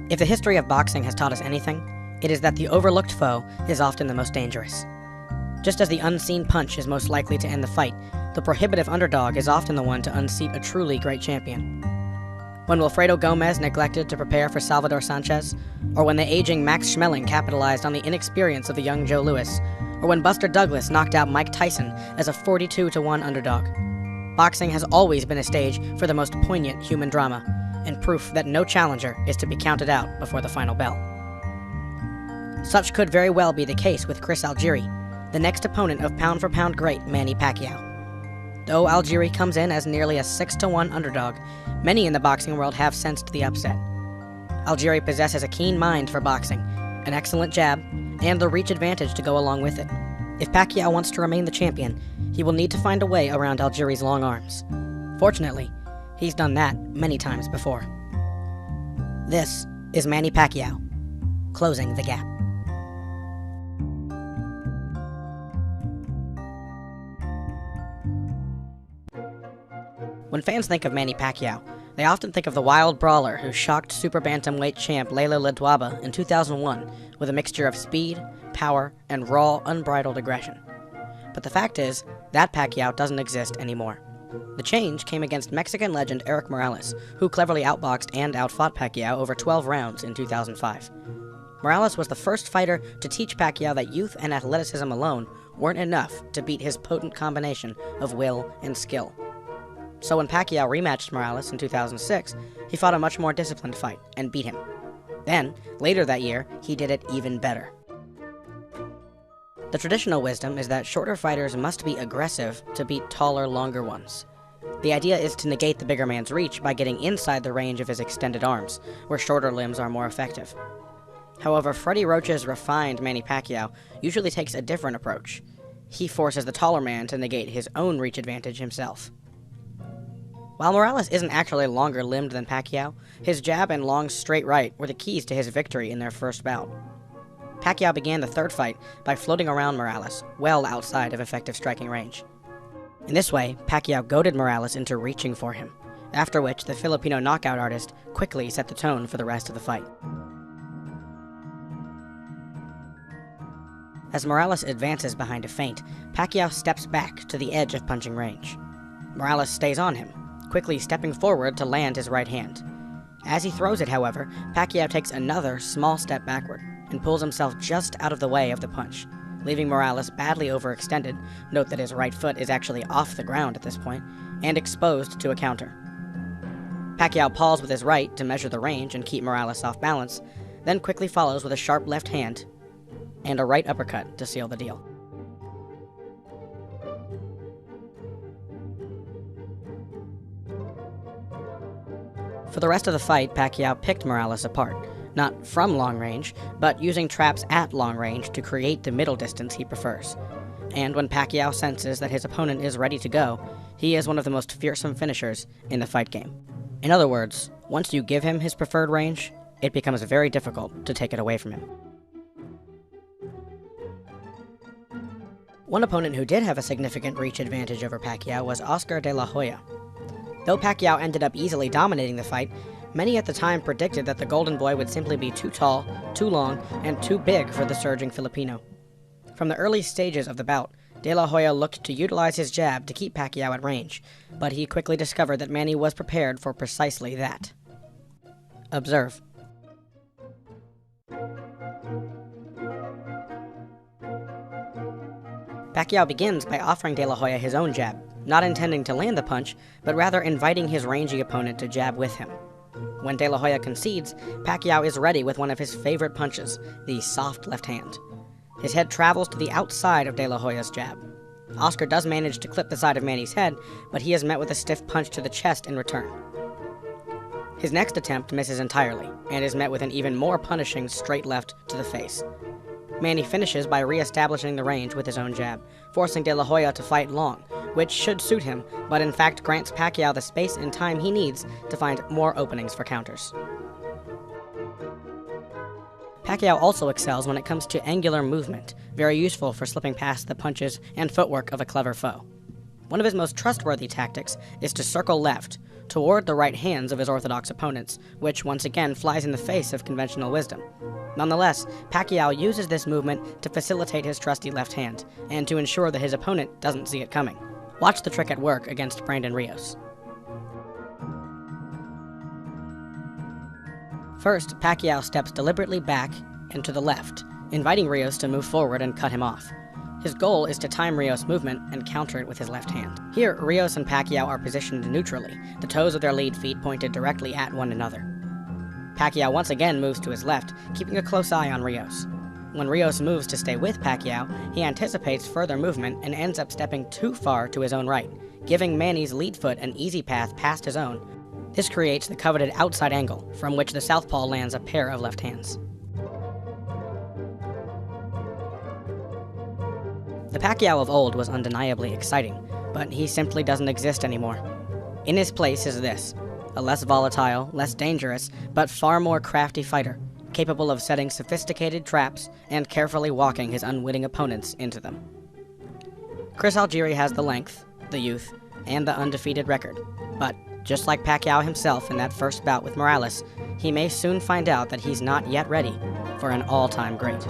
If the history of boxing has taught us anything, it is that the overlooked foe is often the most dangerous. Just as the unseen punch is most likely to end the fight, the prohibitive underdog is often the one to unseat a truly great champion. When Wilfredo Gomez neglected to prepare for Salvador Sanchez, or when the aging Max Schmeling capitalized on the inexperience of the young Joe Louis, or when Buster Douglas knocked out Mike Tyson as a 42-1 underdog. Boxing has always been a stage for the most poignant human drama, and proof that no challenger is to be counted out before the final bell. Such could very well be the case with Chris Algieri, the next opponent of pound-for-pound great Manny Pacquiao. Though Algieri comes in as nearly a 6-1 underdog, many in the boxing world have sensed the upset. Algieri possesses a keen mind for boxing, an excellent jab, and the reach advantage to go along with it. If Pacquiao wants to remain the champion, he will need to find a way around Algieri's long arms. Fortunately, he's done that many times before. This is Manny Pacquiao, closing the gap. When fans think of Manny Pacquiao, they often think of the wild brawler who shocked super bantamweight champ Leila Ledwaba in 2001 with a mixture of speed, power, and raw, unbridled aggression. But the fact is, that Pacquiao doesn't exist anymore. The change came against Mexican legend Erik Morales, who cleverly outboxed and outfought Pacquiao over 12 rounds in 2005. Morales was the first fighter to teach Pacquiao that youth and athleticism alone weren't enough to beat his potent combination of will and skill. So when Pacquiao rematched Morales in 2006, he fought a much more disciplined fight and beat him. Then, later that year, he did it even better. The traditional wisdom is that shorter fighters must be aggressive to beat taller, longer ones. The idea is to negate the bigger man's reach by getting inside the range of his extended arms, where shorter limbs are more effective. However, Freddie Roach's refined Manny Pacquiao usually takes a different approach. He forces the taller man to negate his own reach advantage himself. While Morales isn't actually longer limbed than Pacquiao, his jab and long straight right were the keys to his victory in their first bout. Pacquiao began the third fight by floating around Morales, well outside of effective striking range. In this way, Pacquiao goaded Morales into reaching for him, after which the Filipino knockout artist quickly set the tone for the rest of the fight. As Morales advances behind a feint, Pacquiao steps back to the edge of punching range. Morales stays on him, quickly stepping forward to land his right hand. As he throws it, however, Pacquiao takes another small step backward and pulls himself just out of the way of the punch, leaving Morales badly overextended, note that his right foot is actually off the ground at this point, and exposed to a counter. Pacquiao paws with his right to measure the range and keep Morales off balance, then quickly follows with a sharp left hand and a right uppercut to seal the deal. For the rest of the fight, Pacquiao picked Morales apart, not from long range, but using traps at long range to create the middle distance he prefers. And when Pacquiao senses that his opponent is ready to go, he is one of the most fearsome finishers in the fight game. In other words, once you give him his preferred range, it becomes very difficult to take it away from him. One opponent who did have a significant reach advantage over Pacquiao was Oscar de la Hoya. Though Pacquiao ended up easily dominating the fight, many at the time predicted that the Golden Boy would simply be too tall, too long, and too big for the surging Filipino. From the early stages of the bout, De La Hoya looked to utilize his jab to keep Pacquiao at range, but he quickly discovered that Manny was prepared for precisely that. Observe. Pacquiao begins by offering De La Hoya his own jab, not intending to land the punch, but rather inviting his rangy opponent to jab with him. When De La Hoya concedes, Pacquiao is ready with one of his favorite punches, the soft left hand. His head travels to the outside of De La Hoya's jab. Oscar does manage to clip the side of Manny's head, but he is met with a stiff punch to the chest in return. His next attempt misses entirely, and is met with an even more punishing straight left to the face. Manny finishes by re-establishing the range with his own jab, forcing De La Hoya to fight long, which should suit him, but in fact grants Pacquiao the space and time he needs to find more openings for counters. Pacquiao also excels when it comes to angular movement, very useful for slipping past the punches and footwork of a clever foe. One of his most trustworthy tactics is to circle left, toward the right hands of his orthodox opponents, which once again flies in the face of conventional wisdom. Nonetheless, Pacquiao uses this movement to facilitate his trusty left hand, and to ensure that his opponent doesn't see it coming. Watch the trick at work against Brandon Rios. First, Pacquiao steps deliberately back and to the left, inviting Rios to move forward and cut him off. His goal is to time Rios' movement and counter it with his left hand. Here, Rios and Pacquiao are positioned neutrally, the toes of their lead feet pointed directly at one another. Pacquiao once again moves to his left, keeping a close eye on Rios. When Rios moves to stay with Pacquiao, he anticipates further movement and ends up stepping too far to his own right, giving Manny's lead foot an easy path past his own. This creates the coveted outside angle, from which the southpaw lands a pair of left hands. The Pacquiao of old was undeniably exciting, but he simply doesn't exist anymore. In his place is this, a less volatile, less dangerous, but far more crafty fighter, capable of setting sophisticated traps and carefully walking his unwitting opponents into them. Chris Algieri has the length, the youth, and the undefeated record, but just like Pacquiao himself in that first bout with Morales, he may soon find out that he's not yet ready for an all-time great.